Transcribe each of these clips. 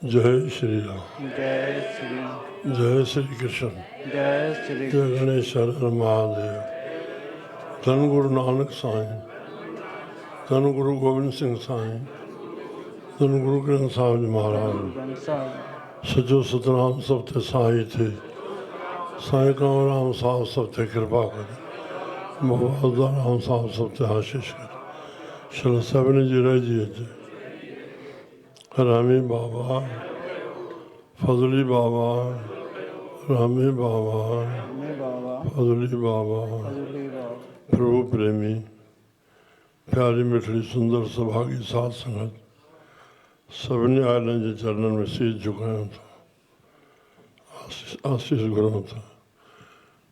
जय श्री राम। जय श्री राम। जय श्री कृष्ण। जय श्री जय गणेश हर महादेव। धन गुरु नानक साईं, धन गुरु गोबिंद सिंह साईं, धन गुरु ग्रंथ साहिब जी महाराज। ग्रंथ साहिब। सचो सतनाम सब ते साईं थे, साईं कंवर राम साहब सब ते कृपा करे, बाबा राम साहब सब ते आशीष करे। शल सभिनी जी रहिजी अचे। रामी बाबा, फजली बाबा, रामी बाबा, में बाबा फजली बाबा, फजली बाबा प्रभु प्रेमी, प्यारी मिठड़ी सुंदर सभागी साध संगत, सभिनी आयलनि जे चरणनि में शीश झुकायूं था, आशीष घुरूं था।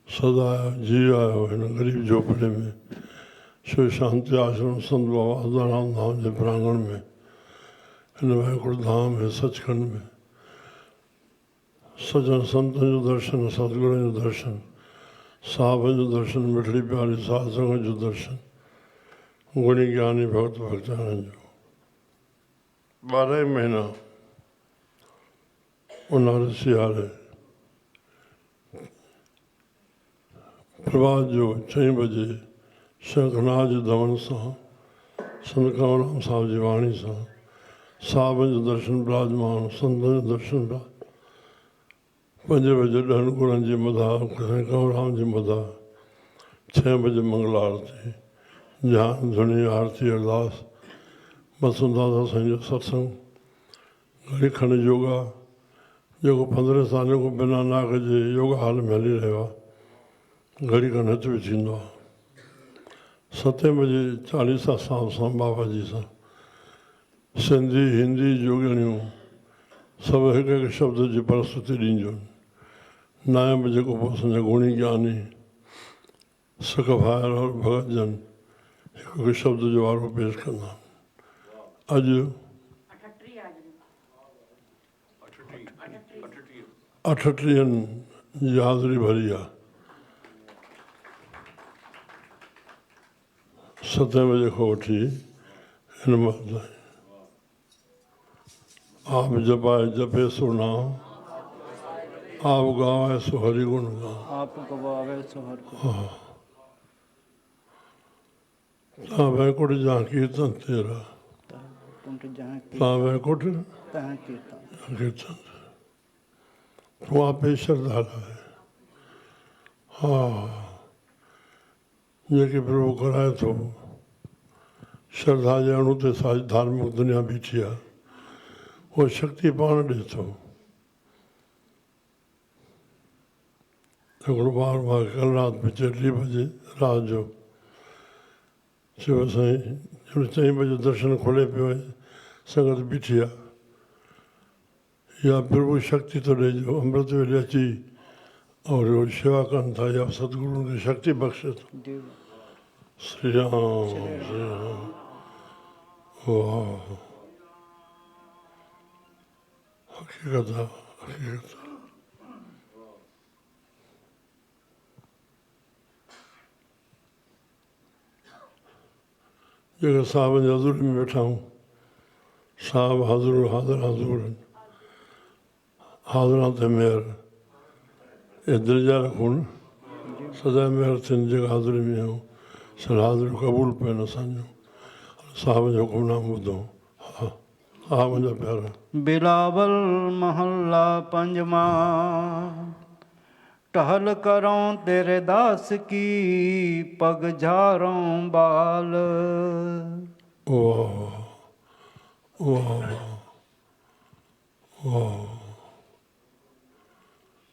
सदा जी आयो हिन ग़रीब झोपड़े में, शिव शांति आश्रम संत बाबा आदाराम धाम जे प्रांगण में, हिन वैकुंठ धाम में, सचखंड में। सजन संतन जो दर्शन, सतगुरु जो दर्शन, साहबन जो दर्शन, मिठड़ी प्यारी साध संगत जो दर्शन, गुणी ज्ञानी भक्त भक्तान जो। 12 महीना उन्हारे सियारे प्रभात जो 6 बजे शंखनाद जे धवन सां, संत कंवरराम साहब जी वाणी सां, साहबन जो दर्शन विराजमान, संतन जो दर्शन 5 बजे ॾहनि गुरनि जी मदा, साईं कंवरराम जी मदा, 6 बजे मंगल आरती, ध्यान धुनी आरती अरदास, बसुंदादा साईं जो सत्संग, घड़ी खंड योगा जेको 15 साल खां बिना नाग जे योगा हाल में हली रहियो आहे, घड़ी खंड हिते बि थींदो आहे। 7 बजे चालीसा साहिब सां बाबा जी सां, सिंधी हिंदी जोगिणियूं सभु हिकु हिकु शब्द जी प्रस्तुति ॾींदियूं आहिनि। 9 बजे खां पोइ असांजा गुणी ज्ञानी सख भायर और भगत जन हिकु हिकु शब्द जो वारो पेश कंदा आहिनि। अॼु 38 जी हाज़िरी भरी आहे। 7 बजे खां वठी हिन महिल ताईं। आप जपाए जपे सो नाम, आप गावे सो हरि गुण गाम। आप गवावे सो हर को। तव्हां वैकुंठ जहाँ कीर्तन तेरा, कुंठ जहाँ तव्हां वैकुंठ तहाँ कीर्तन। कीर्तन तूं आपे श्रद्धालु आहे। हा, जेके प्रभु कराए थो, श्रद्धा जे अणु ते सारी धार्मिक दुनिया बीठी आहे, उहा शक्ति पाण ॾिए थो। हिकिड़ो ॿार मां कल राति में 4 बजे राति जो चयो साईं, 4 बजे दर्शन खोले पियो, संगत बीठी आहे, या प्रभु शक्ति थो ॾे जो अमृत वेले अची और शेवा कनि था, या सतगुरू खे शक्ति बख़्शे थो। श्री राम, श्री राम। वाह, हक़ीक़त आहे, हक़ीक़त आहे। जेके साहिब जे हज़ूरी में वेठा आहियूं, साहिब हाज़िर हाज़िर हज़ूर आहिनि, हाज़िरां ते महिर, ए दिलि जा रखूं न, सदा महिर थियनि जेका हाज़िरी में आहियूं, सभु हाज़िरियूं क़बूल पियनि असांजूं, साहिब जो हुकुमनाम ॿुधूं। हा, हा मुंहिंजा प्यारा। बिलावल महला पंजवा। टहल करों तेरे दास की, पग झारों बाल। वाह वाह वाह।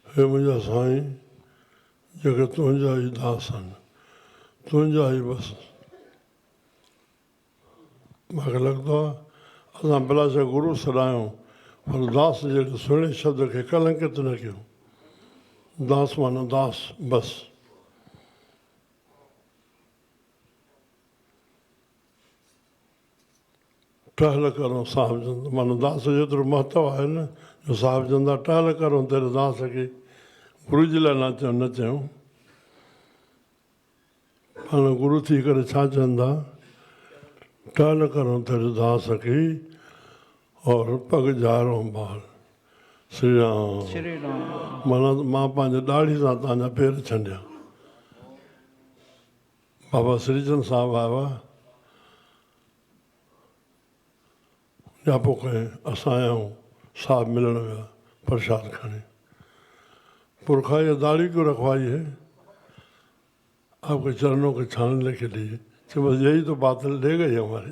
हे मुंहिंजा साईं, जेके तुंहिंजा ई दास आहिनि, तुंहिंजा ई बसि। मूंखे लॻंदो आहे असां भला छा गुरू सॾायूं, पर दास जहिड़े सुहिणे शब्द खे कलंकित न कयूं। दास माना दास बसि। टहल करो साहिब जंद, माना दास जेतिरो महत्व आहे न, जो साहिब जंदा टहल करो तेरे दास खे, गुरू जे लाइ न चयूं। पाण गुरू थी करे छा चवंदा, टहल करो तेरे दास खे और पग झारो बाल श्री राम श्री राम माना मां पंहिंजे ॾाढ़ी सां तव्हांजा पेर छंडिया बाबा श्रीचंद साहब आया हुआ ॼापो कयईं असां आहियूं साहब मिलण विया प्रसाद खणी पुरखा ये दाढ़ी क्यों रखवाई है आपके चरणों के छानने के लिए कि बस यही तो बात ले गई हमारे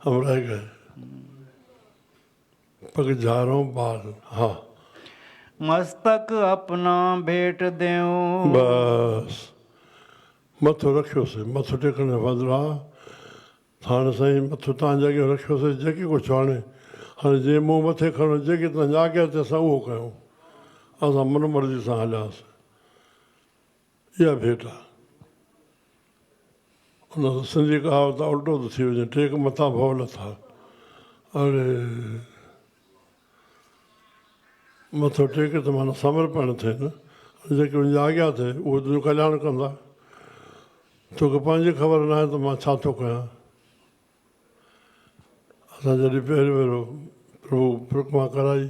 हम रह गए पग झारों बाल हाँ मस्तक अपना भेट देऊं बस मथो रखियोसीं मथो टेकण बदिरां हाणे साईं मथो तव्हां जॻह रखियोसीं जेकी कुझु हाणे हाणे जे मूं मथे खणो जेकी तव्हांजी आज्ञा ते असां उहो कयूं असां मन मर्ज़ी सां हलियासीं इहा भेट आहे हुन सिंधी कहावत उल्टो थो थी वञे टेक मथां भउ लथा अरे मथो टेके त माना समर्पण थिए न जेकी मुंहिंजी आज्ञा थिए उहो तुंहिंजो कल्याण कंदा तोखे पंहिंजी ख़बर न आहे त मां छा थो कयां असां जॾहिं पहिरियों भेरो प्रभु परिक्रमा कराई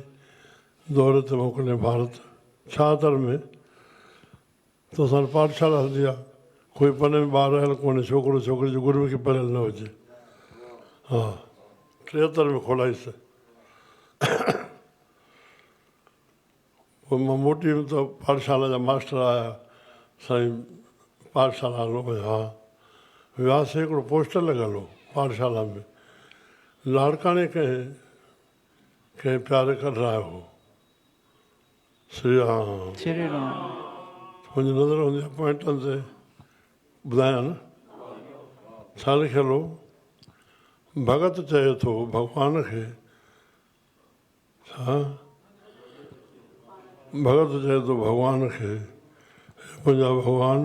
दौरे ते मोकिलियईं भारत 76 में त असां पाठशाला हलंदी आहे कोई पने में ॿार आयल कोन्हे छोकिरो छोकिरी जो गुरुमुखी पढ़ियल न हुजे हा 73 में खोलाईसीं पोइ मां मोटी त पाठशाला जा मास्टर आया साईं पाठशाला हलो भई हा वियासीं हिकिड़ो पोस्टर लॻल हो पाठशाला में लाड़काणे कंहिं प्यारे करायो हो श्री राम श्री राम मुंहिंजी नज़र हूंदी आहे पॉइंटनि ते ॿुधायां न छा लिखियल हो भगत चए थो भॻवान खे छा भगत चए थो भॻवान खे मुंहिंजा भॻवान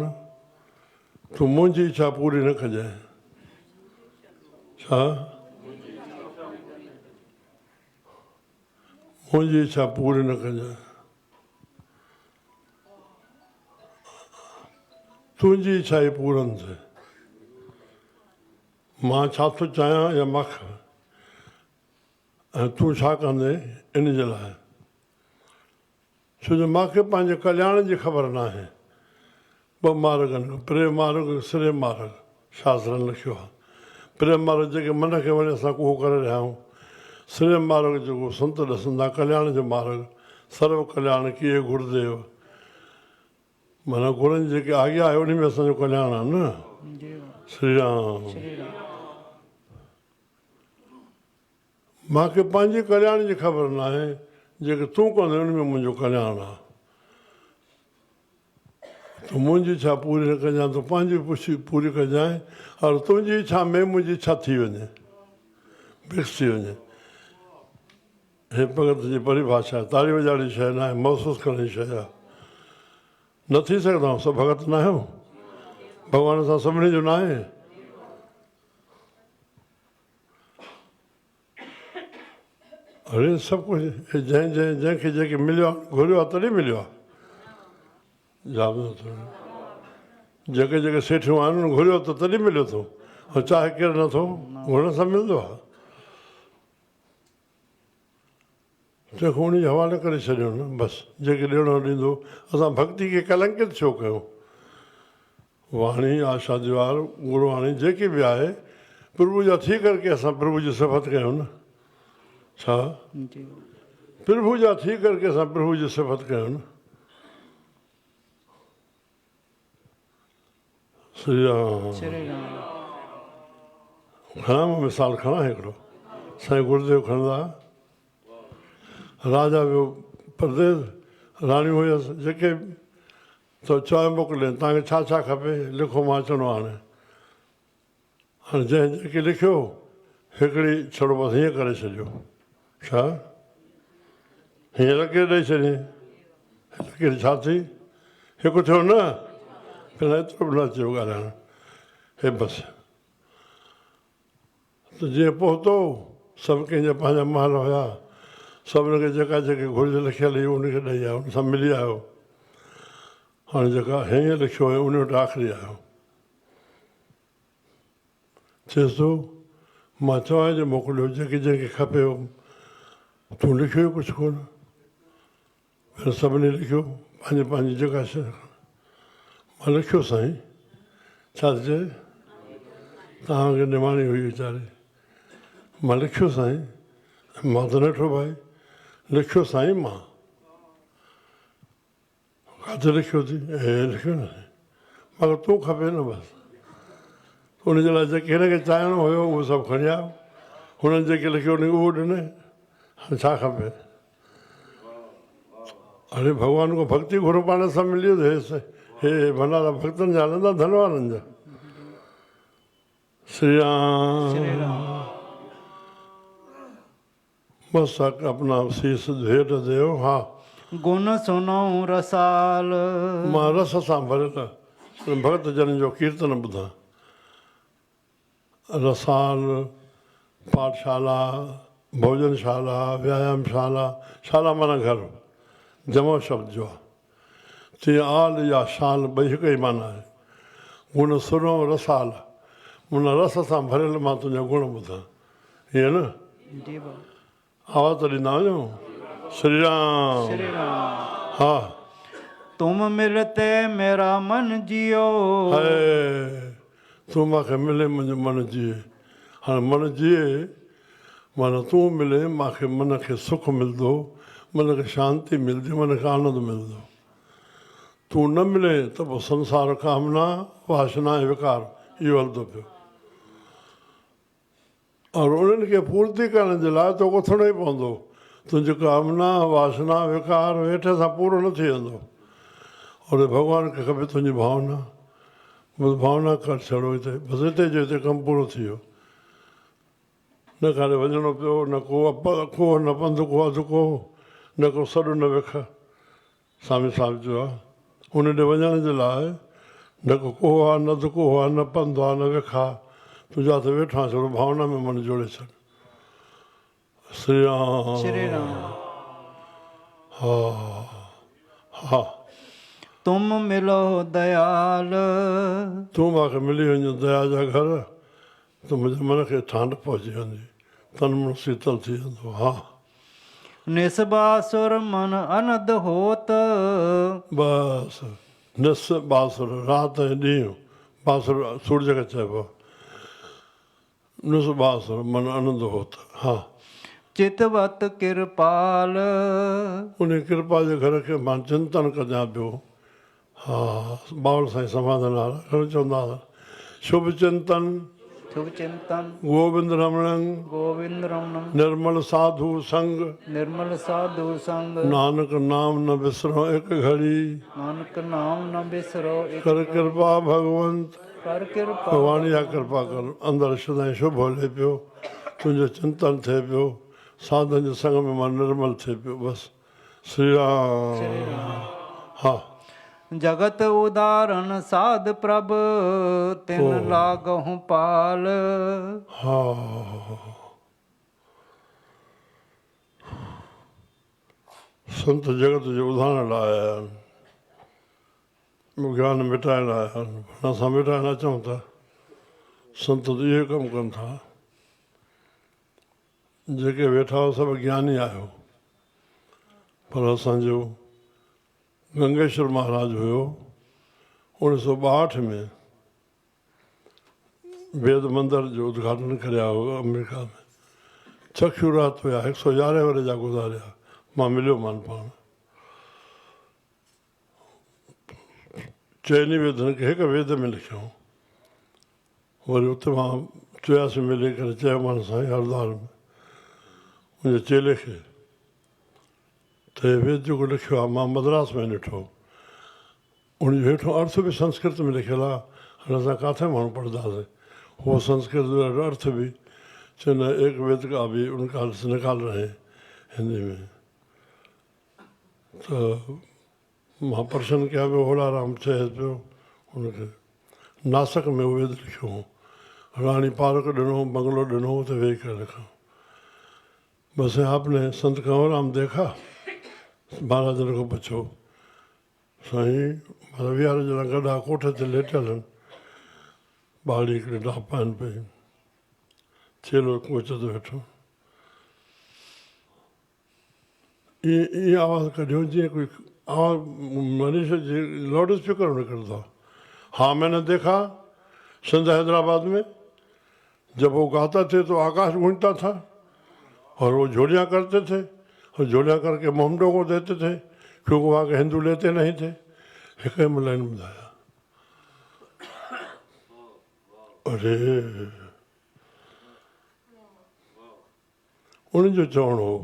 तूं मुंहिंजी इच्छा पूरी न कजांइ छा मुंहिंजी इच्छा पूरी न कजांइ तुंहिंजी इच्छा ई पूरनि थिए मां छा थो चाहियां या मख ऐं तूं छा कंदे इन जे लाइ छो जो मूंखे पंहिंजे कल्याण जी ख़बर न आहे ॿ मार्ग आहिनि प्रेम मार्ग श्रेय मार्ग शास्त्रनि लिखियो आहे प्रेम मार्ग जेके मन खे वणे असां उहो करे रहिया आहियूं श्रेय मार्ग जेको संत ॾसंदा कल्याण जो मार्ग सर्व कल्याण कीअं गुरुदेव माना गुरुनि जेके आज्ञा आहे उन में असांजो कल्याण आहे न श्री राम मूंखे पंहिंजे कल्याण जी ख़बर न आहे जेके तूं कंदे उन में मुंहिंजो कल्याण आहे तूं मुंहिंजी इच्छा पूरी न कजांइ तूं पंहिंजी पूरी कजांइ और तुंहिंजी इच्छा में मुंहिंजी इच्छा थी वञे फिक्स थी वञे हे भगत जी परिभाषा आहे ताड़ी वॼाड़ी शइ न आहे महसूसु करण जी शइ आहे न थी सघंदा आहियूं सभु भगत न आहियूं भॻवान सां सभिनी जो न आहे अरे सभु कुझु जंहिंखे जेके मिलियो आहे घुरियो आहे तॾहिं मिलियो आहे जाम जेके जेके सेठियूं आहिनि घुरियो त तॾहिं मिलियो अथऊं ऐं चाहे केरु नथो घुरण सां मिलंदो आहे जेको उन जे हवाले करे छॾियो न बसि जेके ॾियणो ॾींदो असां भक्ति खे कलंकित छो कयूं वाणी आशा दीवार गुरुवाणी जेकी बि आहे प्रभु जा थी करके असां प्रभु जी सिफ़त कयूं न छा प्रभु जा थी करके असां प्रभु जी सिफ़त कयूं न श्री राम खणा मां मिसाल खणा हिकिड़ो साईं गुरुदेव खणंदा राजा वियो परदेस राणियूं हुयसि जेके त चयो मोकिले तव्हांखे छा छा खपे लिखो मां अचिणो आहे हाणे जंहिं जेके लिखियो हिकिड़ी छड़ो बसि हीअं करे छॾियो छा हीअं लकीर ॾेई छॾियईं लकीर छा थी हिकु थियो न पहिरियों एतिरो बि न अचेव ॻाल्हाइण हे बसि त जीअं पहुतो सभु कंहिंजा पंहिंजा महल हुया सभिनी खे जेका जेके घुर्ज लिखियल हुई उनखे ॾेई आयो उन सां मिली आयो हाणे जेका हीअं लिखियो हुयो उन वटि आख़िरी आयो चएसि थो मां चवां जो मोकिलियो जेके जंहिंखे खपे तूं लिखियो कुझु कोन, फिर सभिनी लिखियो पंहिंजी पंहिंजी जॻह छॾ। मां लिखियो साईं, छा थी चए, तव्हांखे निमाणी हुई वीचारी। मां लिखियो साईं, मां त नठो भाई, लिखियो साईं मां। किथे लिखियो थी? लिखियो न, मगर तूं खपे न बसि। उनजे लाइ जेके हिनखे चाहिणो हुयो उहो सभु खणी आयो, हुननि जेके लिखियो हुनखे उहो ॾिनई, हाणे छा खपे। अरे भॻवान को भक्ति घुरो, पाण सां मिली वियो। हे भंडारा भक्तनि जा हलंदा, धनवाननि जा। श्री राम। मस्तक अपना शीस भेट देव। हा, गुण सुनो रसाल। मां रस सां भरियल भगत जन जो कीर्तन ॿुधां। रसाल, पाठशाला, भोजनशाला, व्यायामशाला, शाला माना घर, जमो शब्द जो आहे। तीअं आल या शाल ॿई हिकु ई माना आहे। गुण सुनो रसाल, माना रस सां भरियल मां तुंहिंजा गुण ॿुधां, हीअं न। जी बाबा। आवाज़ त ॾींदा वञो। श्री राम। श्री राम। हा। तुम मिलते मेरा मन जियो। तूं मूंखे मिले मुंहिंजो मन जीए। हाणे मन जीए माना तूं मिले मूंखे, मन खे सुख मिलंदो, मन खे शांती मिलंदी, मन खे आनंद मिलंदो। तूं न मिले त पोइ संसार कामना वासना ऐं विकार इहो हलंदो पियो। और उन्हनि खे पूर्ति करण जे लाइ तो उथिणो ई पवंदो। तुंहिंजी कामना वासना विकार वेठे सां पूरो न थी वेंदो। और भॻवान खे खपे तुंहिंजी भावना, बसि भावना कर छॾो हिते, बसि हिते जो हिते कमु पूरो थी वियो। न काॾे वञिणो पियो, न को अखो, न पंधु को अधु को, न को सॾु न विख। स्वामी साहिब जो आहे, उन ॾे वञण जे लाइ न को कोह आहे, न अधु कोह आहे, न पंधु आहे, न विख आहे। तूं जिते वेठा छॾो भावना में मन जोड़े छॾ। श्री राम। श्री राम। हा हा। तुम मिलो दयाल। तूं मूंखे मिली वञो दया जा घर, त मुंहिंजे मन खे ठांड पहुची वेंदी, तन मन शीतल थी वेंदो। हा। निसबासुर मन अनद होत। बसि निस बासुर, राति ऐं ॾींहुं, बासुर सूरज खे चइबो आहे। निस बासुर मन आनंद होत। हा। चितवत कृपाल। उन कृपा जे घर खे मां चिंतन कजां पियो। हा, बावल साईं समाधान वारा चवंदा हुआ, शुभ चिंतन शुभ चिंतन गोविंद रमण, गोविंद रमण, निर्मल साधु संग, निर्मल साधु संग, नानक नाम न बिसरो एक घड़ी, नानक नाम न बिसरो एक कर कृपा भगवंत। कर कृपा। भगवान इहा कृपा कर, अंदरि सदाईं शुभ हले पियो, तुंहिंजो चिंतन थिए पियो, साधन जे संग में मां निर्मल थिए पियो। बसि श्री राम। हा। जगत उदाहरण साध प्रभ, तिन लागहु पाल। हा। संत जगत जो उदाहरण लाइ आया आहिनि, ज्ञान मिटाइण लाइ आया आहिनि। असां मिटाइण अचूं था, संत त इहे कमु कनि था। जेके वेठा हो सभु ज्ञानी आहियो, पर असांजो गंगेश्वर महाराज हुयो, 1962 में वेद मंदर जो उद्घाटन करिया हो अमेरिका में। चखियूं रात हुया, 111 वरे जा गुज़ारिया। मां मिलियो मान पाण। चइनी वेदनि खे हिकु वेद में लिखियऊं। वरी उते मां 84 में मिली करे चयोमान साईं हरद्वार में मुंहिंजे चेले खे, त हे वेद जेको लिखियो आहे मां मद्रास में ॾिठो, उनजो हेठो अर्थ बि संस्कृत में लिखियलु आहे। हाणे असां किथे माण्हू पढ़ंदासीं उहो संस्कृत जो अर्थ बि, चवंदा एक वेद का बि उनका अर्थ निकाल रहे हैं हिंदी में। त मां प्रशन कया पियो, होलाराम चए पियो उनखे, नासक में उहो वेद लिखियो हो, रानी पार्क ॾिनो, बंगलो ॾिनो, उते वेही करे लिखो। बस आपने संत कंवरराम देखा? महाराज ने को पूछो, साईं मां विहार ॼणा गॾा कोठे ते लेटियल आहिनि, ॿाड़ी हिकिड़ी डाप पाइनि पई, चेलो कोच ते वेठो। ईअं आवाज़ु कढियो जीअं कोई आवाज़ मनीष जी लाउड स्पीकर में निकलता। हाँ मैंने देखा सिंध हैदराबाद में जब वो गाता थे तो आकाश गूंजता था और वो झोलियाँ करते थे और झोलियाँ करके मोहम्मदों को देते थे क्योंकि वहाँ के हिंदू लेते नहीं थे। एक लाइन ॿुधाया अरे उन्हनि जो चवणो हो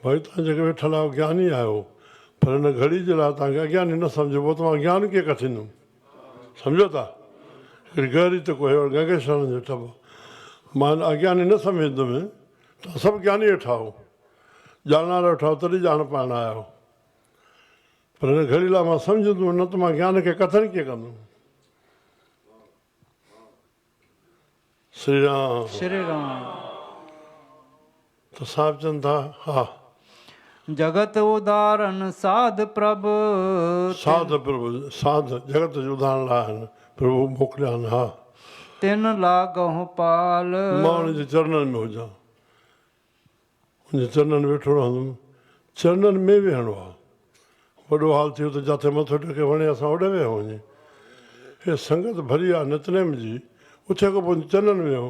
भाई तव्हां जेके वेठल आहियो ज्ञानी आहियो पर हिन घड़ी जे लाइ तव्हांखे अज्ञानी न सम्झो पोइ तव्हां ज्ञान कीअं कथींदुमि सम्झो था हिकिड़ी घड़ी त कोई गंगेश्वर जो ठब मां अज्ञानी न सम्झंदुमि तव्हां सभु ज्ञानी वेठा हो ॼाणण वेठा हो तॾहिं ॼाण पाइण आया हो पर हिन घड़ी लाइ मां सम्झंदुमि न त मां ज्ञान खे कथन कीअं कंदुमि। श्री राम श्री राम। त साहिब चवनि था हा जगत उदाहरण साध प्रभु साध प्रभु साध जगत जो उदाहरण लाइ आहिनि प्रभु मोकिलिया आहिनि। हा तिन लागहु पाल मां हुनजे चरणनि में हुजां हुनजे चरणनि में वेठो रहंदुमि चरणनि में वेहणो आहे। वॾो हाल थियो त जिथे मथो टेके वणे असां होॾे विया वञे हे संगत भरी आहे नितनेम जी उथे खां पोइ चरणनि में वियो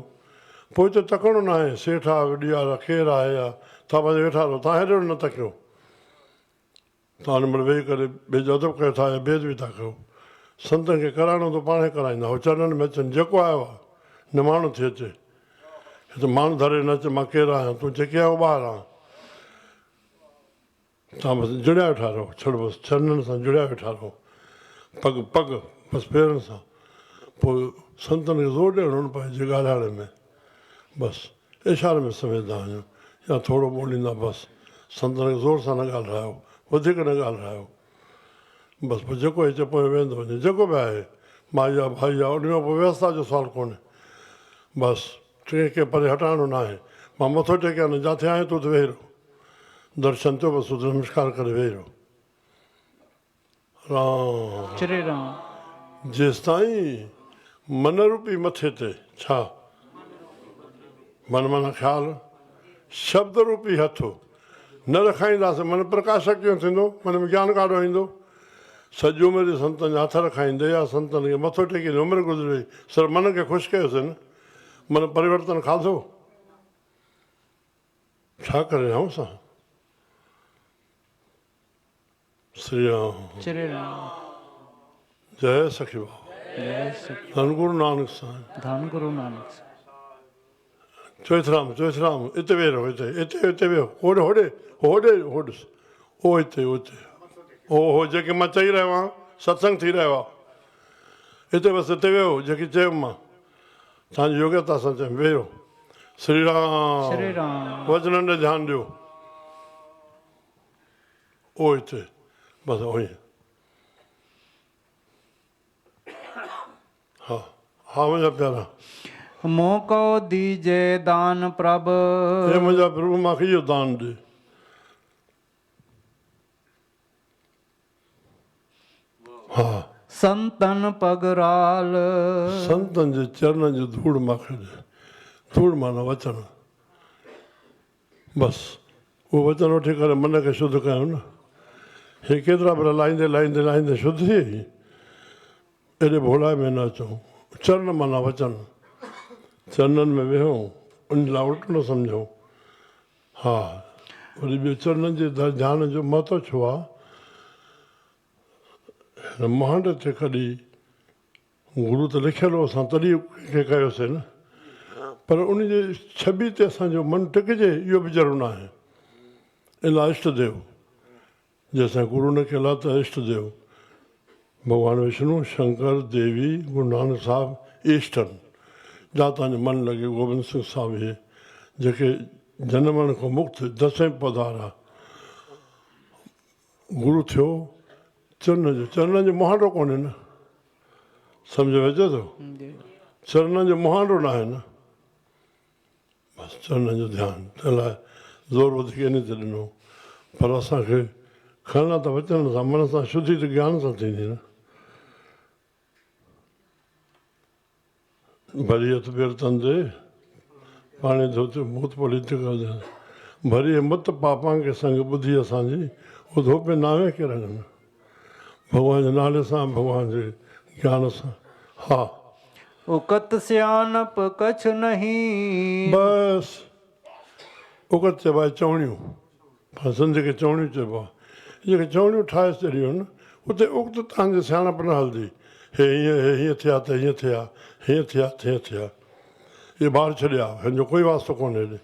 पोइ त तकणो न आहे सेठ आहे वॾी आहे केरु आहे या तव्हां पंहिंजे वेठा रहो तव्हां हेॾो न तकियो तव्हां हिन महिल वेही करे ॿिए जो अदब कयो था या बेदबी था कयो संतनि खे कराइणो त पाण ई कराईंदा उहो चरणनि में अचनि जेको आयो आहे निमाणो थी अचे त माण्हू धरे न अचे मां केरु आहियां तूं जेके आहियो ॿाहिरि आहियां तव्हां बसि जुड़िया वेठा रहो छॾो बसि चरणनि सां जुड़िया वेठा रहो पग पग बसि पेरनि सां पोइ संतनि खे ज़ोर ॾियणो न पंहिंजे ॻाल्हाइण में बसि इशारे में सम्झंदा आहियूं या थोरो ॿोलींदा बसि संतनि खे ज़ोर सां न ॻाल्हायो वधीक न ॻाल्हायो बसि पोइ जेको इहे चए पोइ वेंदो वञे जेको बि आहे माई आहे भाई आहे उन में पोइ व्यवस्था जो सुवालु कोन्हे बसि कंहिंखे परे हटाइणो न आहे मां मथो टेकिया न जिथे आहीं तूं त वेही रहो दर्शन थियो बसि उते नमस्कार करे वेही रहो राम श्री राम। जेसि ताईं मन रूपी मथे ते छा मन माना ख़्यालु शब्द रूपी हथु न रखाईंदासीं मन प्रकाशक कीअं थींदो मन में ज्ञान काॾो ईंदो सॼो मिड़ई संतनि जा हथ रखाईंदे या संतनि खे मथो टेकींदे उमिरि गुज़रे सर मन खे ख़ुशि कयोसीं न मन परिवर्तन खाधो छा करे रहियूं असां। श्री राम श्री राम। जय सखी बाबा जय सखी धन गुरु नानक साईं धन गुरु नानक। चोइथराम हिते वेह रहो हिते हिते हिते वेहो होॾे होॾे होॾे होॾे ओ हिते हुते ओ हो जेके मां चई रहियो आहियां सत्संग थी रहियो आहे हिते बसि हिते वेहो जेकी चयुमि मां तव्हांजी योग्यता सां चयुमि वेहो। श्री श्री राम राम। वचननि ॾे ध्यानु ॾियो ओ हिते बसि उहो ई हा हा मुंहिंजा प्यारा मोको दीजे दान प्रभु हे मुंहिंजा प्रभु मूंखे इहो दान ॾे हा संतन पगराल संतनि जे चरणनि जी धूड़ मूंखे ॾे धूड़ माना वचन बसि उहो वचन वठी करे मन खे शुद्ध कयूं न हे केतिरा भेरा लाहींदे लाहींदे लाहींदे शुद्ध थी वई एॾे भोलाए में न अचूं चरण माना वचन चरणनि में वेहूं उन लाइ उल्टो न सम्झूं हा वरी ॿियो चरणनि जे ध्यान जो महत्व छो आहे हिन महांड ते कॾहिं गुरू त लिखियलु हो असां तॾहिं कंहिंखे कयोसीं न पर उनजे छबी ते असांजो मनु टिकिजे इहो बि ज़रूरु न आहे इलाही इष्टदेव जंहिंसां गुरू न कयल आहे त इष्टदेव भॻवानु विष्णु शंकर देवी गुरु नानक साहिबु ईष्टनि जा तव्हांजो मनु लॻे गोबिंद सिंह साहिबु इहे जेके जनमण खां मुक्त दसें पधारा गुरू थियो चरणनि जो मुहांडो कोन्हे न सम्झ में अचे थो चरणनि जो मुहांडो न आहे न बसि चरणनि जो ध्यानु त लाइ ज़ोर वधीक इन ते ॾिनो पर असांखे खणणा त वचन सां मन सां शुद्धि त ज्ञान सां थींदी न भरी हथ ॿेर तंदे पाणी धोते मूत पड़ी भरी मत पापां खे संग ॿुधी असांजी उहो धोपे नावे खे रंगनि भॻवान जे नाले सां भॻवान जे ज्ञान सां हा उकत सियानप कछ नहीं बसि उकत चइबो आहे चवणियूं पर सिंध खे चवणियूं चइबो आहे जेके चवणियूं ठाहे छॾियूं आहिनि उते उक्त तव्हांजी सियाणप न हलंदी हे हीअं थिया त हीअं थिया हीअं थिया तीअं थिया इहे ॿार छॾिया हिन जो कोई वास्तो कोन्हे हेॾे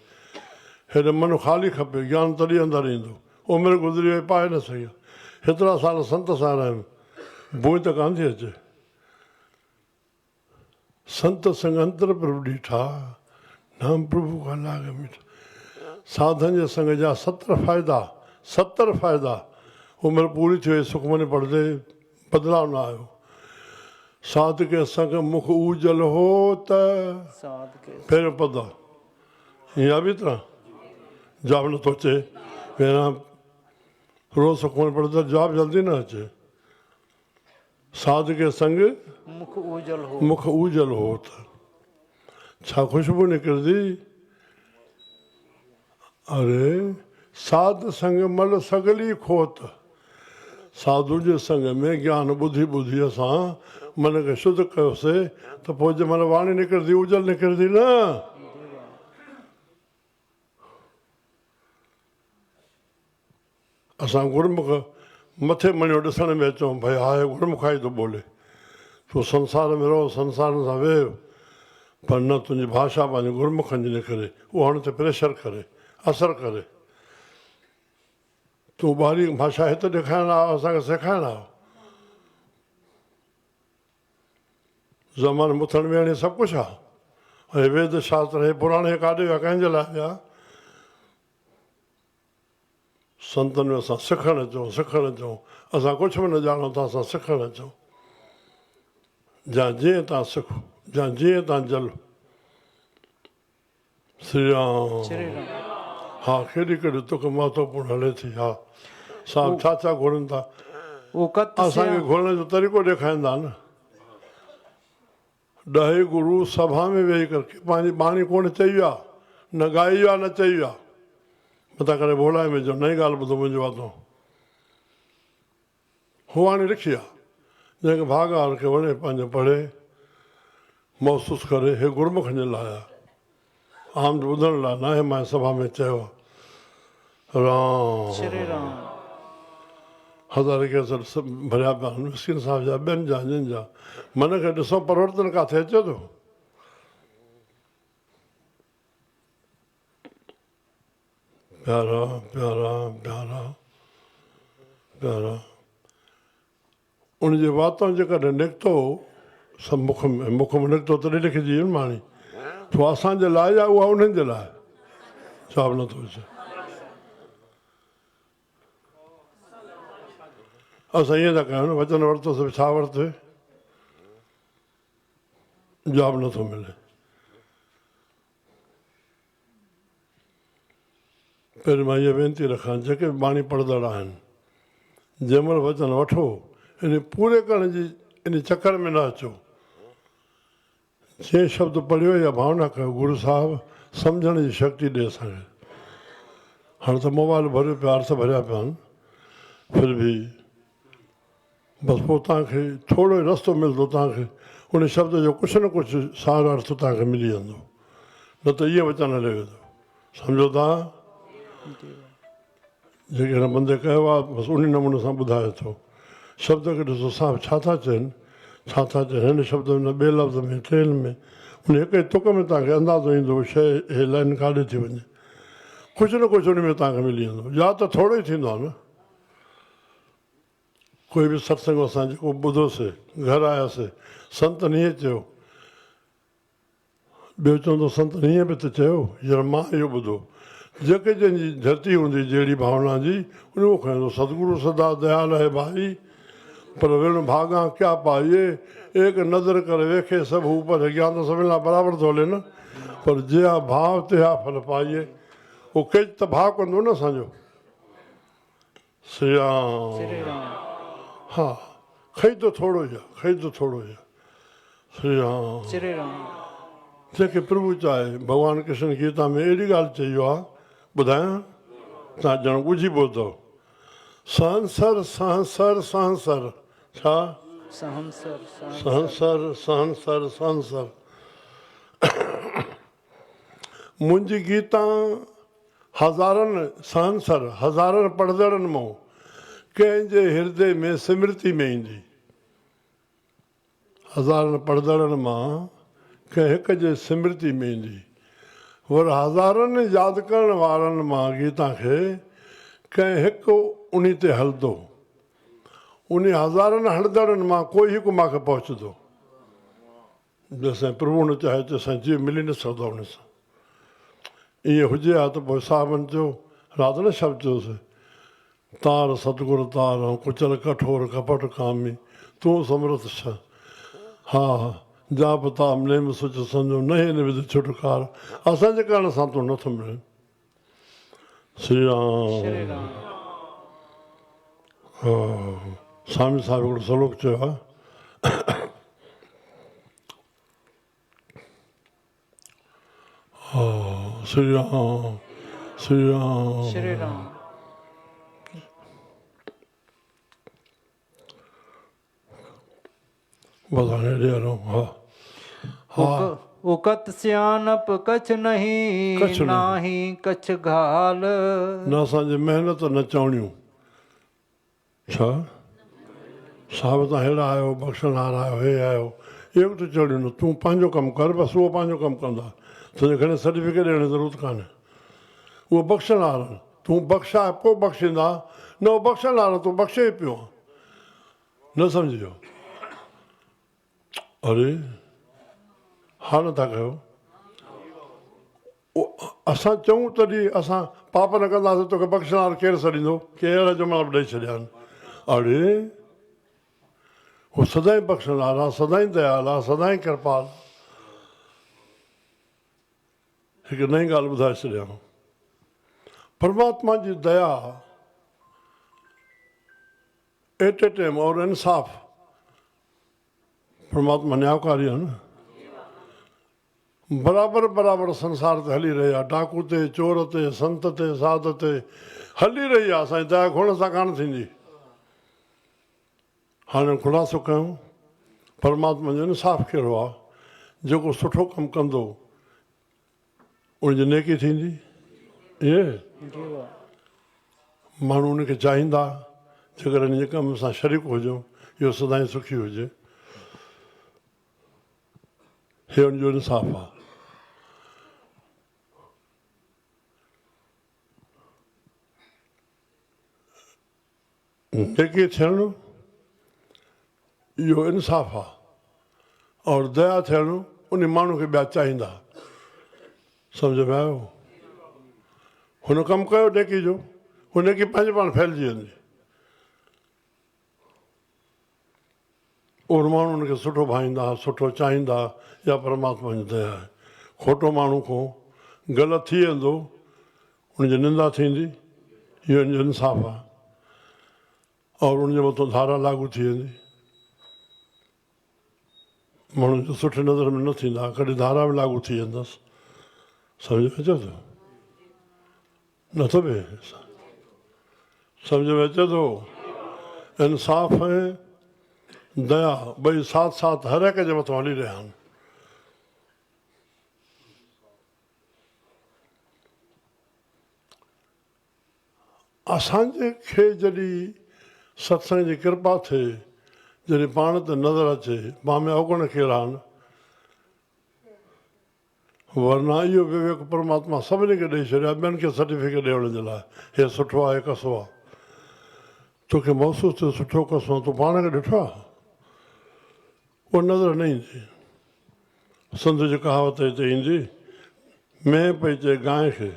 हेॾे मन ख़ाली खपे ज्ञान तॾहिं अंदरि ईंदो उमिरि गुज़री वई पाए न सघिया हेतिरा साल संत सां आहिनि बोई त कान थी अचे संत संग अंतर प्रभु ॾीठा नाम प्रभु का लाग मीठा साधन जे संग जा 70 फ़ाइदा उमिरि पूरी थी वई सुखमनी पढ़ंदे बदिलाव न आयो साध के संग मुख उजल हो त साध के पहिरियों पद आहे हीअं बि तरह जवाब नथो अचे पहिरां रोज़ सुखमनी पढ़ंदे जवाब जल्दी न अचे साध के संग मुख उजल हो त छा ख़ुशबू निकिरंदी अरे साध संग मल सगली खोत साधु जे संग में ज्ञान ॿुधी ॿुधी असां मन खे शुद्ध कयोसीं त पोइ जंहिंमहिल वाणी निकिरंदी उजल निकिरंदी न असां गुरमुख मथे मणियो ॾिसण में अचूं भई हाए गुरमुखाई थो ॿोले तूं संसार में रहो संसार सां वेह पर न तुंहिंजी भाषा पंहिंजे गुरमुखनि जी निकिरे उहो हाणे ते प्रेशर करे असरु करे तूं ॿारी भाषा हिते ॾेखारण आयो असांखे सेखारण आयो ज़मानो मुथण वेहण सभु कुझु आहे ऐं वेद शास्त्र हे पुराणे काॾे विया कंहिंजे लाइ विया संतनि में असां सिखणु अचूं असां कुझु बि न ॼाणूं था असां सिखणु अचूं जा जीअं तव्हां सिखो जा जीअं तव्हां जल श्री राम हा केॾी केॾी तुक महत्वपूर्ण हले थी हा साहिबु छा घुरनि था असांखे घुरण जो तरीक़ो ॾेखारींदा न 10 गुरू सभा में वेही करे पंहिंजी बाणी कोन चई आहे न ॻाई आहे न चई आहे मथां करे बोलाए में जो नई ॻाल्हि ॿुधो मुंहिंजो वातो हू हाणे लिखी आहे जंहिंखे भाॻार खे वणे पंहिंजो पढ़े महसूसु करे हे गुरमुखनि जे लाइ आहे आम ॿुधण लाइ न आहे मां सभा में चयो आहे राम हज़ार केसर सभु भरिया पिया आहिनि मिस्किन साहिब जा ॿियनि जा जिन जा मन खे ॾिसो परिवर्तन किथे अचे थो प्यारा प्यारा प्यारा प्यारा उनजे वातो जेकॾहिं निकितो सभु मुख में निकितो तॾहिं लिखिजी वई माणी तो असांजे लाइ या उहा उन्हनि जे लाइ जवाबु नथो अचे असां ईअं था कयूं न वचन वरितोसीं छा वरितोसीं जवाबु नथो मिले पहिरीं मां इहा वेनिती रखां जेके बि बाणी पढ़ंदड़ आहिनि जंहिंमहिल वचन वठो इन पूरे करण जी इन चकर में न अचो जंहिं शब्द पढ़ियो या भावना कयो गुरू साहिबु सम्झण जी शक्ति ॾे असांखे हाणे त मोबाइल भरियो पिया अर्थ भरिया पिया आहिनि फिर बि बसि पोइ तव्हांखे थोरो ई रस्तो मिलंदो तव्हांखे उन शब्द जो कुझु न कुझु सार अर्थ तव्हांखे मिली वेंदो न त इहे वचन हले वेंदो सम्झो था जेके हिन बंदे कयो आहे बसि उन नमूने सां ॿुधाए थो शब्द खे ॾिसो साहिबु छा था चइनि हिन शब्द में ॿिए लफ़्ज़ में टेल में उन हिक ई तुक में तव्हांखे अंदाज़ो ईंदो शइ हे लाइन काॾे थी वञे कुझु न कुझु उन में तव्हांखे मिली वेंदो या त थोरो ई थींदो आहे न कोई बि सत्संग असां जेको ॿुधोसीं घर आयासीं संतनि ईअं चयो ॿियो चवंदो संतनि ईअं बि त चयो हींअर मां इहो ॿुधो जेके जंहिंजी धरती हूंदी जहिड़ी भावना जी उन उहो खणंदो सतगुरु सदा दयाल है भाई पर विण भागा क्या पाइए एक नज़र करे वेखे सभु ऊपर ज्ञान त सभिनि लाइ बराबरि थो हले न पर जया भाव तया फल पाइए उहो केच त भाव कंदो न असांजो श्री राम हा खईदो थोरो ई आहे श्री राम जेके प्रभु चाहे भॻवानु कृष्ण गीता में अहिड़ी ॻाल्हि चई आहे ॿुधायां तव्हां ॼण ॻुझी ॿुधो सहनसर सहनसर सहनसर छा सहनसर सहनसर सहनसर सहनसर मुंहिंजी गीता हज़ारनि सहनसर हज़ारनि पढ़ंदड़नि मां कंहिंजे हृदय में स्मृति में ईंदी हज़ारनि पढ़ंदड़नि मां कंहिं हिक जे स्मृति में ईंदी पर हज़ारनि यादि करण वारनि मां गीता खे कंहिं हिकु उन ते हलंदो उन हज़ारनि हलंदड़नि मां कोई हिकु मूंखे पहुचंदो जेसिताईं प्रभु न चाहे तेसिताईं जीअं मिली न सघंदो हुन सां ईअं हुजे हा त पोइ साहिबनि जो राति न शब्द चयोसि तार सतगुरु तार ऐं कुचल कठोर कपट कामी तूं समर्थ छा हा जाप ताम नेम सोच सम्झो न हिन विध छुटकार असांजे करण सां तूं नथो मिले श्री राम श्री राम हा स्वामी साहिब हिकिड़ो श्लोक चयो आहे हा श्री राम श्री राम श्री राम बधाने ॾे रहो हा हा उकत सियानप कछ नहीं कछ नहीं। नाही कछ घाल न असांजी महिनत न चवणियूं छा साहिब तव्हां हेॾा आहियो बख़्शनहार आहियो हे आहियो इहो बि त चवणियूं न तूं पंहिंजो कमु कर बसि उहो पंहिंजो कमु कंदा तुंहिंजे घणे सर्टिफिकेट ॾियण जी ज़रूरत कान्हे उहो बख़्शनहार आहिनि तूं बख़्शाए पोइ बख़्शींदा न उहो बख़्शनहार तूं बख़्शे ई पियो न सम्झिजो अरे हा नथा कयो असां चऊं तॾहिं असां पाप न कंदासीं तोखे बख़्शनहार केरु छॾींदो केरु अहिड़ा जुमिला ॾेई छॾिया आहिनि अड़े हू सदाईं बख़्शनहार आहे सदाईं दयाल आहे सदाईं कृपाल हिकु नई ॻाल्हि ॿुधाए छॾियां परमात्मा जी दया एट ए टाइम और इंसाफ़ परमात्मा न्यायकारी आहे न बराबरि बराबरि संसार ते हली रही आहे डाकू ते चोर ते संत ते साध ते हली रही आहे असांजी दया खोड़ सां कान थींदी हाणे ख़ुलासो कयूं परमात्मा जो इंसाफ़ कहिड़ो आहे जेको सुठो कमु कंदो उनजी नेकी थींदी इहे माण्हू उनखे चाहींदा जेकर इन जे कम सां शरीक हुजूं इहो सदाईं सुखी हुजे हे हुनजो इंसाफ़ आहे नेकी थियणु इहो इंसाफ़ आहे और दया थियणु उन माण्हू खे ॿिया चाहींदा सम्झ में आयो हुन कमु कयो नेकी जो हू नेकी पंहिंजे पाण फैलिजी वेंदी और माण्हू हुनखे सुठो भाईंदा सुठो चाहींदा या परमात्मा जी दया आहे खोटो माण्हू खां ग़लति थी वेंदो हुनजी निंदा थींदी इहो हिनजो इंसाफ़ आहे और उनजे मथां धारा लागू थी वेंदी माण्हुनि जो सुठे नज़र में न थींदा कॾहिं धारा बि लागू थी वेंदसि सम्झ में अचे थो नथो बि सम्झ में अचे थो इंसाफ़ ऐं दया ॿई साथ साथ हर हिक जे मथां हली रहिया आहिनि असांजे खे जॾहिं सत्संग जी कृपा थिए जॾहिं पाण ते नज़र अचे मां में अवगुण कहिड़ा आहिनि वरना इहो विवेक परमात्मा सभिनी खे ॾेई छॾियो आहे ॿियनि खे सर्टिफिकेट ॾियण जे लाइ हे सुठो आहे हे कसो आहे तोखे महसूसु थियो सुठो कसो आहे तूं पाण खे ॾिठो आहे उहा नज़र न ईंदी संत जी कहावत हिते ईंदी मैं पई चए गांइ खे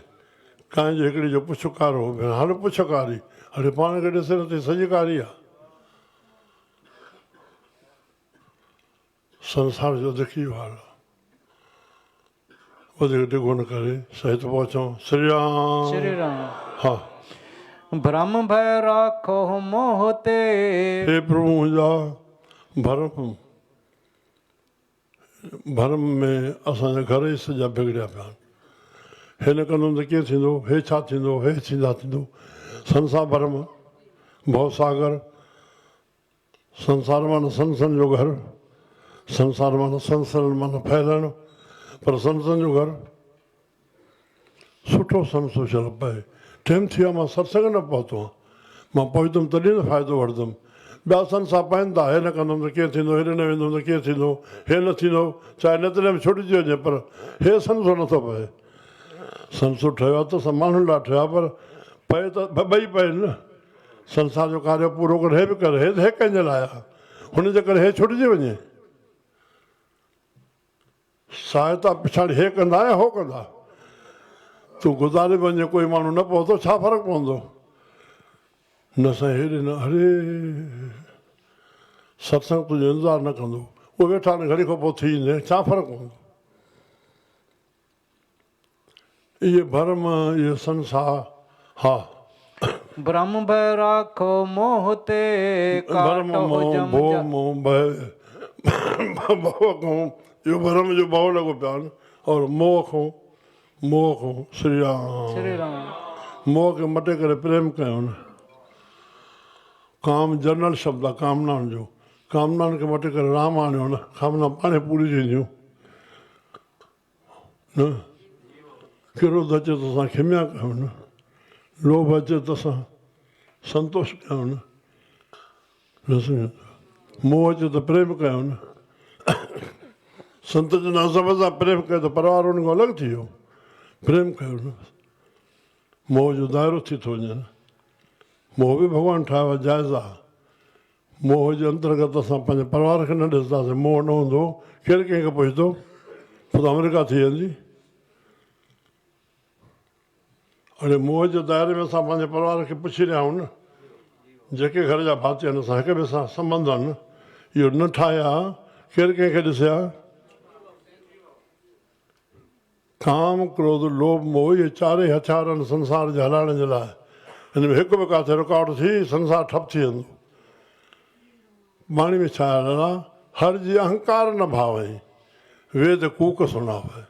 गांइ जो हिकिड़ी जो पुछ कारो हाणे पुछ कारी अड़े पाण खे ॾिसे नथी सॼी कारी आहे संसार जो दुखी हाल आहे वधीक डिघो न करे सही त पहुचूं श्री राम श्री राम हा भ्रम भय राखो मोह ते हे प्रभु मुंहिंजा भरम में असांजा घर ई सॼा बिगड़िया पिया आहिनि हिन कंदुमि त कीअं थींदो, हे छा थींदो, हे छा थींदो। संसार भरम, भवसागर, संसार माना संसन जो घर, संसार माना संसन माना फैलणु, पर संसन जो घर सुठो सन सोचियल पए। टाइम थी वियो, मां सत्संग न पहुतो आहियां, मां पहुतुमि तॾहिं न फ़ाइदो वठंदुमि। ॿिया संसार पाइनि था, हे न कंदुमि त कीअं थींदो, हेॾे न वेंदुमि त कीअं थींदो, हे न थींदो, चाहे नतले में छुटिजी वञे, पर हे संसो नथो पए। संसो ठहियो आहे त असां माण्हुनि लाइ ठहियो आहे, पर पए त ॿई पए न। संसार जो कार्य पूरो करे, हे बि करे, हे कंहिंजे लाइ आहे, हुनजे करे हे छुटिजी वञे। सहायता पिछाड़ी हे कंदा या हो कंदा, तूं गुज़ारे वञे, कोई माण्हू न पहुतो, छा फ़र्क़ु पवंदो। न साईं हेॾे न, अरे सत्संग तुंहिंजो इंतज़ारु न कंदो, उहे वेठा न घड़ी खां पोइ थी ईंदे, छा फ़र्क़ु पवंदो। इहे भरम, इहे संसार, हा ब्रह्म भय राखो मोह ते भरम काटो मोह जम भो जा। मोह भय भव खां इहो भरम जो भव लॻो पियो आहे न, और मोह खां श्री राम, श्री राम। मोह खे मटे करे प्रेम कयो न। काम जनरल शब्द आहे कामनाउनि जो, कामनाउनि खे मटे करे राम आणियो न, कामना पाणे पूरी थींदियूं न। क्रोध अचे त असां खिमिया कयूं न, लोभ अचे त असां संतोष कयूं न, मोह अचे त प्रेम कयूं न। संत जन सभ सां प्रेम कयो त परिवार उन खां अलॻि थी वियो, प्रेम कयो न। मोह जो दाइरो थी थो वञे न, मोह बि भॻवानु ठाहियो आहे, जाइज़ आहे। मोह जे अंतर्गत असां पंहिंजे परिवार खे न ॾिसंदासीं, मोह न हूंदो केरु कंहिंखे पुछंदो, पोइ त अमेरिका थी वेंदी। हाणे मोह जे दाइरे में असां पंहिंजे परिवार खे पुछी रहिया आहियूं न, जेके घर जा भाती आहिनि, असां हिक ॿिए सां संबंध आहिनि, इहो न ठाहिया केरु कंहिंखे ॾिसे हा। काम क्रोध लोभ मोह, इहे चारई हथियार आहिनि संसार जे हलाइण जे लाइ। हिन में हिकु बि किथे रुकावट थी, संसार ठप थी वेंदो। वाणी में छा आहे, हर जी अहंकार न भावई, वेद कूक सुञावे।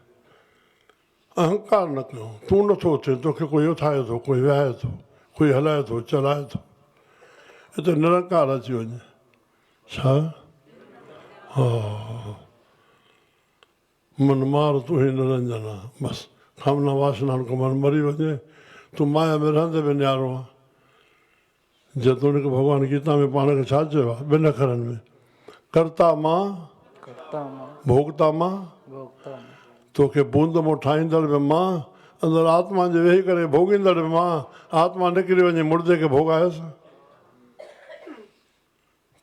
अहंकार न कयो, तूं नथो थिए, तोखे कोई उथाए थो, कोई विहाए थो, कोई हलाए थो, चलाए थो, हिते निरंकार अची वञे। छा हा, मन मार तूं ही निरंजन आहे, बसि कामना वासनाउनि खां मन मरी वञे, तूं माया में रहंदे बि न्यारो आहे। जेतोणीकि भॻवानु गीता में पाण खे छा चयो आहे, ॿिनि अखरनि में, कर्ता मां भोगता मां, तोखे बूंद मां ठाहींदड़ बि मां, अंदरि आत्मा जे वेही करे भोगींदड़ बि मां। आत्मा निकिरी वञे मुर्दे खे भोगायोसि,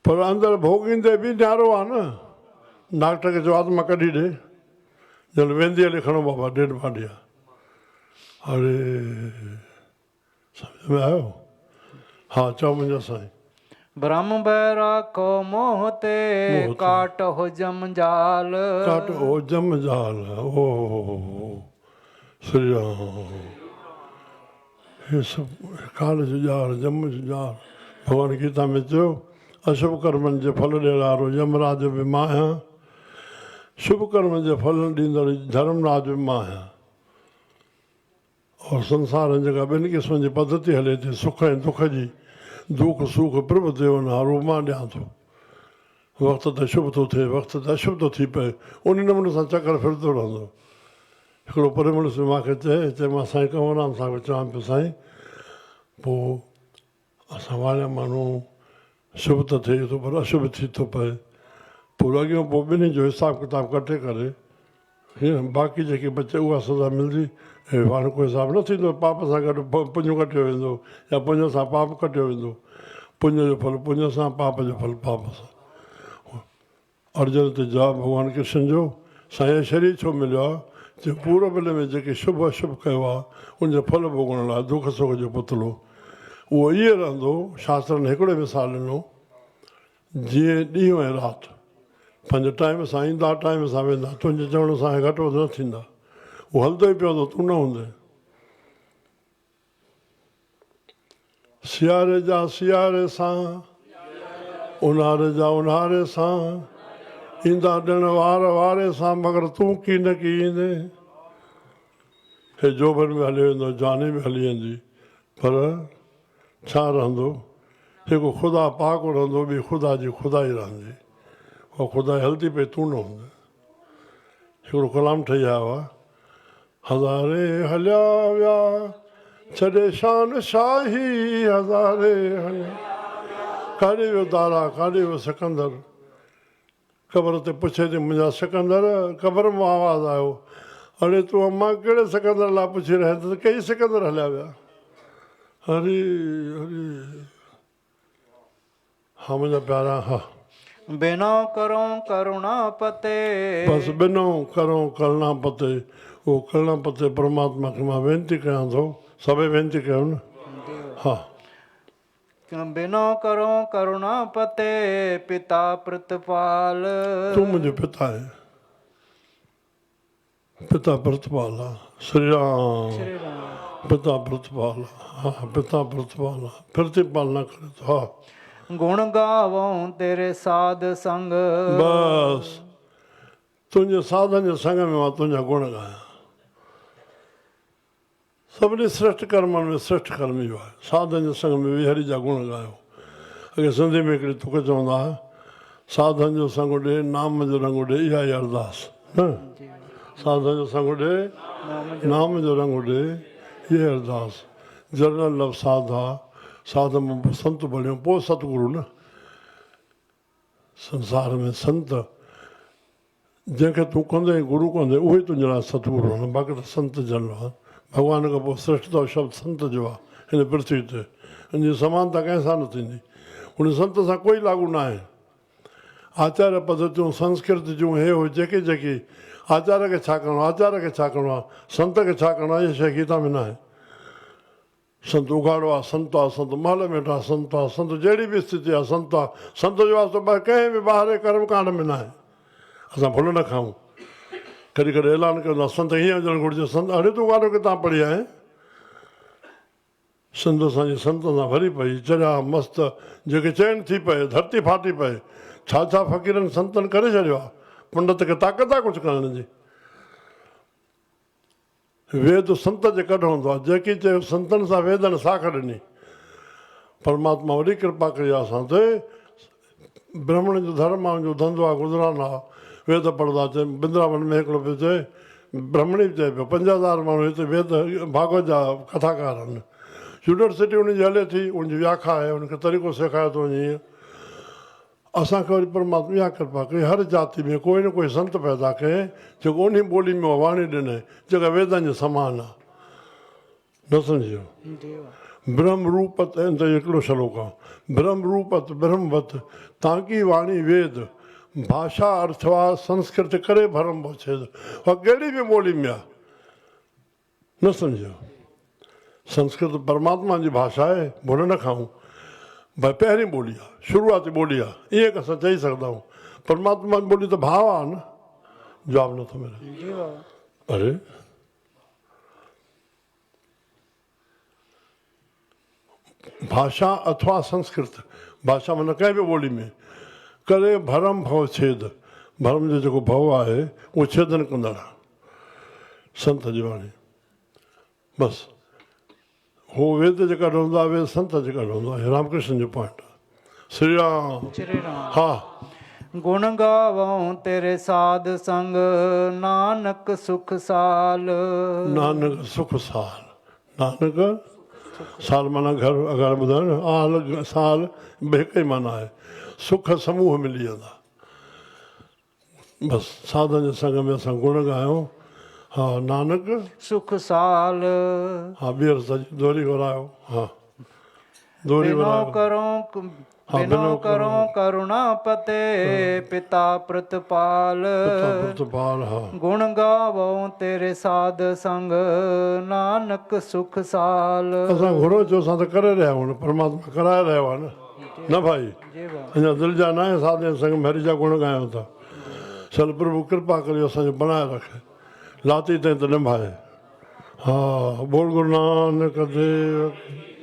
पर अंदरि भोगींदे बि न्यारो आहे न। डॉक्टर खे चयो आत्मा कढी ॾे, जल वेंदी हली खणो बाबा, डेड बॉडी आहे। अरे सम्झ में आयो, हा चओ मुंहिंजो साईं। ब्रह्म भय राखो मोह ते काट हो जम जाल, काट हो जम जाल, ओ श्री राम। हे सभु काल जो ॼार, जम जो ॼार। भॻवानु गीता में चयो, अशुभ कर्मनि जे फल ॾियणारो यमराज बि मां आहियां, शुभ कर्म जे फल ॾींदड़ धर्मराज बि मां आहियां। और संसार में जेका ॿिनि क़िस्मनि जी पद्धति हले थी, सुख ऐं दुख जी, दुख सुख प्रभु देवनारो मां ॾियां थो। वक़्तु ते शुभ थो थिए, वक़्तु ते अशुभ थो थी पए, उन नमूने सां चकर फिरंदो रहंदो। हिकिड़ो परिमल से मूंखे चए मां साईं कंवरराम साहिब खे चवां पियो, साईं पोइ असां वारिया माण्हू शुभ त थिए थो, पर अशुभ थी थो पए, पोइ लॻियो पोइ ॿिन्ही जो हिसाब किताब कटे करे हीअं बाक़ी जेकी बचे उहा सज़ा मिलंदी। ऐं हाणे कोई हिसाब न थींदो, पाप सां गॾु पुञ कटियो वेंदो, या पुञ सां पाप कटियो वेंदो। पुञ जो फल पुञ सां, पाप जो फल पाप सां। अर्जुन ते जवाबु भॻवानु कृष्ण जो, साईं शरीर छो मिलियो आहे, जो पूरब में जेके शुभ अशुभ कयो आहे उनजो फल भोगण लाइ दुख सुख जो पुतलो उहो इहे रहंदो। शास्त्रनि हिकिड़ो मिसाल ॾिनो, जीअं ॾींहुं ऐं राति पंहिंजे टाइम सां ईंदा, टाइम सां वेंदा, तुंहिंजे चवण सां घटि वधि न थींदा, उहो हलंदो ई पियो हूंदो, तूं न हूंदे। सियारे जा सियारे सां, ऊन्हारे जा ऊन्हारे सां, ईंदा ॾिण वार वारे सां, मगर तूं की न की ईंदे। हे जोबन में हली वेंदो जानी बि हली वेंदी पर छा रहंदो हिकु ख़ुदा पाक रहंदो ॿी ख़ुदा जी ख़ुदाई रहंदी उहा ख़ुदाई हलंदी पई तूं न हूंदे हिकिड़ो कलाम ठही आयो आहे हज़ारे हलिया विया छॾे शान शाही हज़ारे हलिया काॾे वियो दारा काॾे वियो सिकंदर क़बर ते पुछे थी मुंहिंजा सिकंदर क़बर मां आवाज़ु आयो अड़े तूं अम्मा कहिड़े सिकंदर लाइ पुछी रहे त कई सिकंदर हलिया विया हरी हरी हा मुंहिंजा प्यारा हा बिनो करो करुणा पते बसि ॿिनो करो करुणा पते उहो करुणा पते परमात्मा खे मां वेनिती कयां थो सभई वेनिती कयूं न हा बिनो करो करुणा पते पिता प्रतिपाल तूं मुंहिंजो पिता आहे पिता प्रतिपाल आहे श्री राम श्री राम पिता प्रतिपाल हा पिता प्रतिपाल प्रतिपाल न करे थो हा गुण गावूं तेरे साध संग बसि तुंहिंजे साधन जे संग में मां तुंहिंजा गुण ॻायां सभिनी श्रेष्ठ कर्मनि में श्रेष्ठ कर्म इहो आहे साधन जे संग में हरि जा गुण ॻायो अॻे सिंधी में हिकिड़ी तुक चवंदा हुआ साधन जो संग ॾे नाम जो रंग ॾे इहा ई अरदास न साधन जो संग ॾे नाम जो रंग ॾे इहा अरदास जनरल लफ़्ज़ साधा साध मां पोइ संत बणियो पोइ सतगुरु न संसार में संत जंहिंखे तूं कंदे गुरू कंदे उहे तुंहिंजे लाइ सतगुरु आहिनि बाक़ी त संत जनरल आहे भॻवान खां पोइ श्रेष्ठता शब्द संत जो आहे हिन पृथ्वी ते हिनजी समानता कंहिं सां न थींदी हुन संत सां कोई लागू न आहे आचार्य पद्धतियूं संस्कृत जूं हे हो जेकी जेकी आचार्य खे छा करिणो आहे आचार्य खे छा करिणो आहे संत खे छा करिणो आहे इहा शइ गीता में न आहे संत उघाड़ो आहे संत आहे संत महल में वेठा संत आहे संत जहिड़ी बि स्थिति आहे संत आहे संत जो वास्तो कंहिं बि ॿाहिरि कर्मकांड में न आहे असां भुल न खाऊं कॾहिं कॾहिं ऐलान कंदा संत हीअं हुजणु घुरिजे संत अड़े तूं वारो कितां पढ़ी आहे संत असांजी संत सां भरी पई चरिया मस्तु जेके चैन थी पए धरती फाटी पए छा छा फ़क़ीरनि संतनि करे छॾियो आहे पंडित खे ताक़त आहे कुझु करण जी वेद संत जे कढ हूंदो आहे जेकी चयो संतनि सां वेदनि साख ॾिनी परमात्मा वॾी कृपा कई आहे असां ते ब्राह्मण जो धर्म आहे जो धंधो आहे गुज़रान आहे वेद पढ़ंदा चए वृंदावन में हिकिड़ो पियो चए ब्राह्मणी चए पियो 50,000 माण्हू हिते वेद भागवत जा कथाकार आहिनि यूनिवर्सिटी उनजी हले थी उनजी व्याख्या आहे उनखे तरीक़ो सेखारियो थो वञे ईअं असांखे वरी परमात्मा इहा कृपा कई हर जाति में कोई न कोई संत पैदा कये जेको उन ॿोली में वाणी ॾिने जेका वेदनि जे समान आहे न सम्झियो ब्रह्म रूपत ऐं हिकिड़ो श्लोक आहे ब्रह्म रूपत ब्रह्मवत ताकी वाणी वेद भाषा अर्थवा संस्कृत करे भरम छेद उहा कहिड़ी बि ॿोली में आहे न सम्झियो संस्कृत परमात्मा जी भाषा आहे भुल न खाऊं भई पहिरीं ॿोली आहे शुरूआती ॿोली आहे ईअं असां चई सघंदा आहियूं परमात्मा जी ॿोली त भाव आहे न जवाबु नथो मिले अरे भाषा अथवा संस्कृत भाषा माना कंहिं बि ॿोली में करे भरम भव छेद भरम जो जेको भव आहे उहो छेदन कंदड़ आहे संत जी वाणी बसि हो वेद जेका रहंदो आहे वेद संत जेका रहंदो आहे रामकृष्ण जो पॉइंट आहे श्री राम हा गुण गावूं तेरे साध संग नानक सुख साल नानक सुख साल नानक साल माना घर अगरि ॿुधायो न आल साल हिकु ई माना आहे सुख समूह मिली वेंदा बसि साधन जे संग में असां गुण ॻायूं हा नानक सुख साल हा ॿीहर सॼी दोहरी घुरायो हा दोहरी बिनो करो करुणा पते पिता प्रतिपाल प्रतिपाल हा गुण गावूं तेरे साध संग नानक सुख साल असां घुरो चयो असां त करे रहिया आहियूं परमात्मा कराए रहियो आहे न भाई अञा दिलि जा न आहे साधन संग में हरि जा गुण ॻायूं था चल प्रभु कृपा करे असांजो बनाए रखे लाती ताईं त निभाए हा बोल गुरु नानक देव